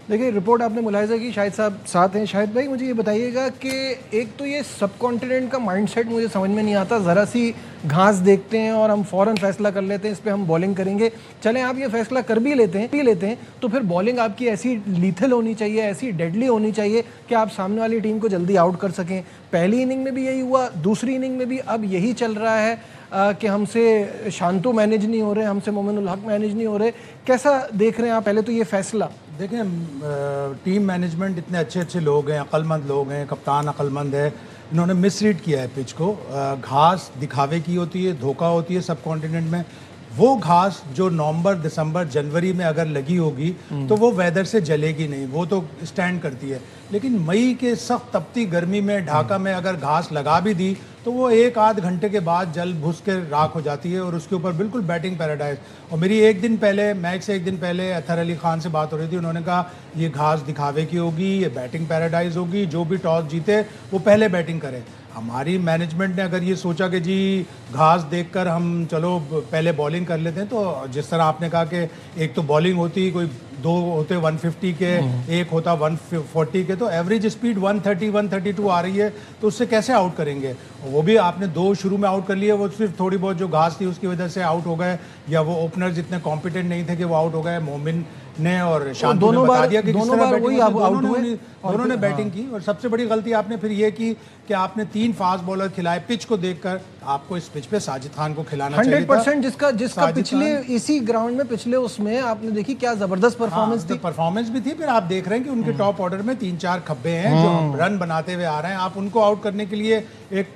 देखिए रिपोर्ट आपने मुलाहिजा की, शाहिद साहब साथ हैं। शाहिद भाई मुझे ये बताइएगा कि एक तो ये सब कॉन्टिनेंट का माइंडसेट मुझे समझ में नहीं आता। ज़रा सी घास देखते हैं और हम फ़ौरन फैसला कर लेते हैं इस पर हम बॉलिंग करेंगे। चलें आप ये फैसला कर भी लेते हैं तो फिर बॉलिंग आपकी ऐसी लीथल होनी चाहिए, ऐसी डेडली होनी चाहिए कि आप सामने वाली टीम को जल्दी आउट कर सकें। पहली इनिंग में भी यही हुआ, दूसरी इनिंग में भी अब यही चल रहा है कि हमसे शांतु मैनेज नहीं हो रहे, हमसे मोमिनुल हक मैनेज नहीं हो रहे। कैसा देख रहे हैं आप पहले तो ये फैसला? देखें, टीम मैनेजमेंट इतने अच्छे अच्छे लोग हैं, अक्लमंद लोग हैं, कप्तान अक्लमंद है, इन्होंने मिसरीड किया है पिच को। घास दिखावे की होती है, धोखा होती है सब कॉन्टिनेंट में। वो घास जो नवंबर, दिसंबर, जनवरी में अगर लगी होगी तो वो वेदर से जलेगी नहीं, वो तो स्टैंड करती है। लेकिन मई के सख्त तपती गर्मी में ढाका में अगर घास लगा भी दी तो वो एक आध घंटे के बाद जल भुस के राख हो जाती है और उसके ऊपर बिल्कुल बैटिंग पैराडाइज। और मेरी एक दिन पहले, मैच से एक दिन पहले अतहर अली खान से बात हो रही थी, उन्होंने कहा ये घास दिखावे की होगी, ये बैटिंग पैराडाइज होगी, जो भी टॉस जीते वो पहले बैटिंग करे। हमारी मैनेजमेंट ने अगर ये सोचा कि जी घास देखकर हम चलो पहले बॉलिंग कर लेते हैं, तो जिस तरह आपने कहा कि एक तो बॉलिंग होती, कोई दो होते 150 के, एक होता 140 के, तो एवरेज स्पीड 130 132 आ रही है, तो उससे कैसे आउट करेंगे? वो भी आपने दो शुरू में आउट कर लिए, वो सिर्फ थोड़ी बहुत जो घास थी उसकी वजह से आउट हो गए, या वो ओपनर जितने कॉम्पिटेंट नहीं थे कि वो आउट हो गए। मोमिन ने और शांतु ने बता दिया कि दोनों ने बैटिंग की। और सबसे बड़ी गलती आपने फिर ये की कि आपने 3 फास्ट बॉलर खिलाए पिच को देखकर। आपको इस पिच पे साजिद खान को खिलाना चाहिए 100%, जिसका पिछले इसी ग्राउंड में पिछले उसमें आपने देखी क्या जबरदस्त परफॉर्मेंस थी। परफॉर्मेंस भी थी। फिर आप देख रहे हैं कि उनके टॉप ऑर्डर में 3-4 खब्बे हैं जो रन बनाते हुए आ रहे हैं। आप उनको आउट करने के लिए एक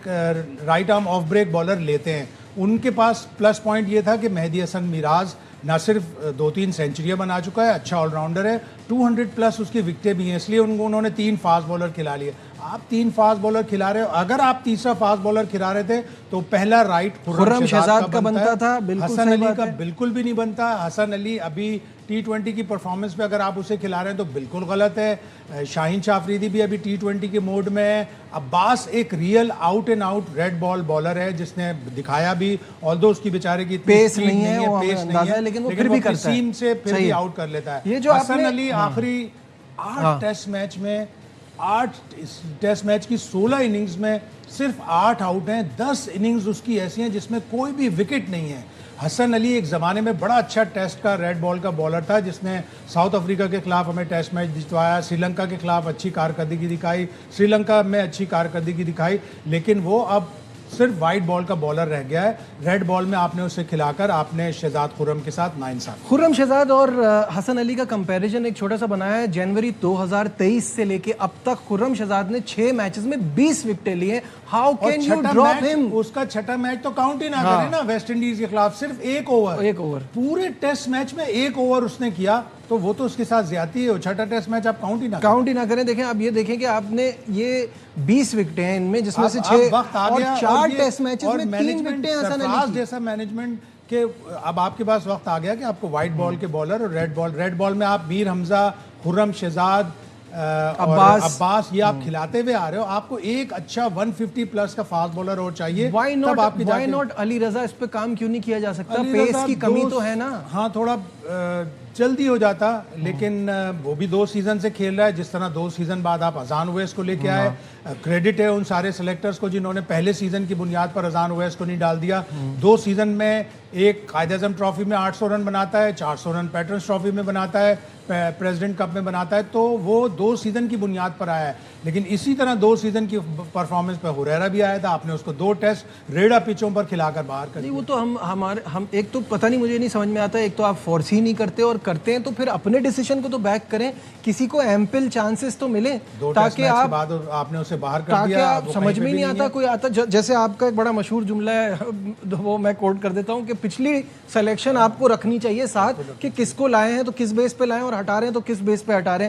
right arm off break bowler लेते हैं। उनके पास प्लस पॉइंट ये था कि मेहदी हसन मिराज ना सिर्फ 2-3 सेंचुरियां बना चुका है, अच्छा ऑलराउंडर है, 200 प्लस उसकी विकेटें भी हैं, इसलिए उन्होंने 3 फास्ट बॉलर खिला लिए। आप 3 फास्ट बॉलर खिला रहे हो, अगर आप तीसरा फास्ट बॉलर खिला रहे थे तो पहला राइट खुर्रम शहजाद का बनता था, हसन अली का बिल्कुल भी नहीं बनता। हसन अली अभी T20 की परफॉर्मेंस पे अगर आप उसे खिला रहे हैं तो बिल्कुल गलत है। शाहीन शाह अफरीदी भी अभी T20 के मोड में है। अब्बास एक real out and out red ball bowler है जिसने दिखाया भी, ऑल्दो उसकी बेचारे की पेस नहीं है, लेकिन वो फिर भी करता है, सीम से फिर भी आउट कर लेता है। ये जो हसन अली आखिरी 8 टेस्ट मैच में 8 टेस्ट मैच की 16 इनिंग्स में सिर्फ 8 आउट हैं। 10 इनिंग्स उसकी ऐसी हैं जिसमें कोई भी विकेट नहीं है। हसन अली एक ज़माने में बड़ा अच्छा टेस्ट का रेड बॉल का बॉलर था जिसने साउथ अफ्रीका के खिलाफ हमें टेस्ट मैच जितवाया, श्रीलंका के खिलाफ अच्छी कारकर्दगी दिखाई, श्रीलंका में अच्छी कारकर्दगी दिखाई, लेकिन वो अब सिर्फ वाइट बॉल का बॉलर रह गया है। रेड बॉल में आपने उसे खिलाकर आपने शहजाद खुर्रम के साथ नाइंसाफ। खुर्रम शहजाद और हसन अली का कंपैरिजन एक छोटा सा बनाया है। जनवरी 2023 से लेके अब तक खुर्रम शहजाद ने 6 मैचेस में 20 विकेटें लिए। How can you drop him? उसका छठा मैच तो काउंट ही ना करें ना, वेस्ट इंडीज के खिलाफ सिर्फ एक ओवर पूरे टेस्ट मैच में 1 ओवर उसने किया, तो वो तो उसके साथ ज्यादती है। छठा टेस्ट मैच आप काउंट ही ना करें। देखें अब ये देखें कि आपने ये 20 विकेटें हैं, इनमें जिसमें से 6 और 4 टेस्ट मैचेस में 3 विकेटें हसन अली की। जैसा मैनेजमेंट के अब आपके पास वक्त आ गया कि आपको व्हाइट बॉल के बॉलर और रेड बॉल में आप मीर हमजा, खुर्रम शहजाद, अब्बास ये आप खिलाते हुए आ रहे हो। आपको एक अच्छा 150 प्लस का फास्ट बॉलर और चाहिए। व्हाई नॉट अली रजा? इस पे काम क्यों नहीं किया जा सकता? पेस की कमी तो है ना। हाँ, थोड़ा जल्दी हो जाता, लेकिन वो भी 2 सीजन से खेल रहा है। जिस तरह 2 सीजन बाद आप अजान ओवैस को लेके आए, क्रेडिट है उन सारे सेलेक्टर्स को जिन्होंने पहले सीजन की बुनियाद पर अजान ओवैस को नहीं डाल दिया। 2 सीजन में एक कायद-ए-आज़म ट्रॉफी में 800 रन बनाता है, 400 रन पैटर्न्स ट्रॉफी में बनाता है, प्रेसिडेंट कप में बनाता है, तो वो 2 सीजन की बुनियाद पर आया है। लेकिन इसी तरह 2 सीजन की परफॉर्मेंस पर हुरैरा भी आया था, आपने उसको 2 टेस्ट रेडा पिचों पर खिलाकर बाहर कर दिया। वो तो हम एक तो पता नहीं, मुझे नहीं समझ में आता, एक तो आप फोर्स ही नहीं करते और करते हैं तो फिर अपने डिसीजन को तो बैक करें, किसी को एम्पल चांसेस तो मिले ताकि आप बाद आपने उसे बाहर कर दिया। आप समझ में नहीं आता कोई आता। जैसे आपका एक बड़ा मशहूर जुमला है, वो मैं कोट कर देता हूँ कि पिछली सिलेक्शन आपको रखनी चाहिए साथ कि किसको लाए हैं तो किस बेस पे लाए और हटा रहे हैं तो किस बेस पे हटा रहे हैं।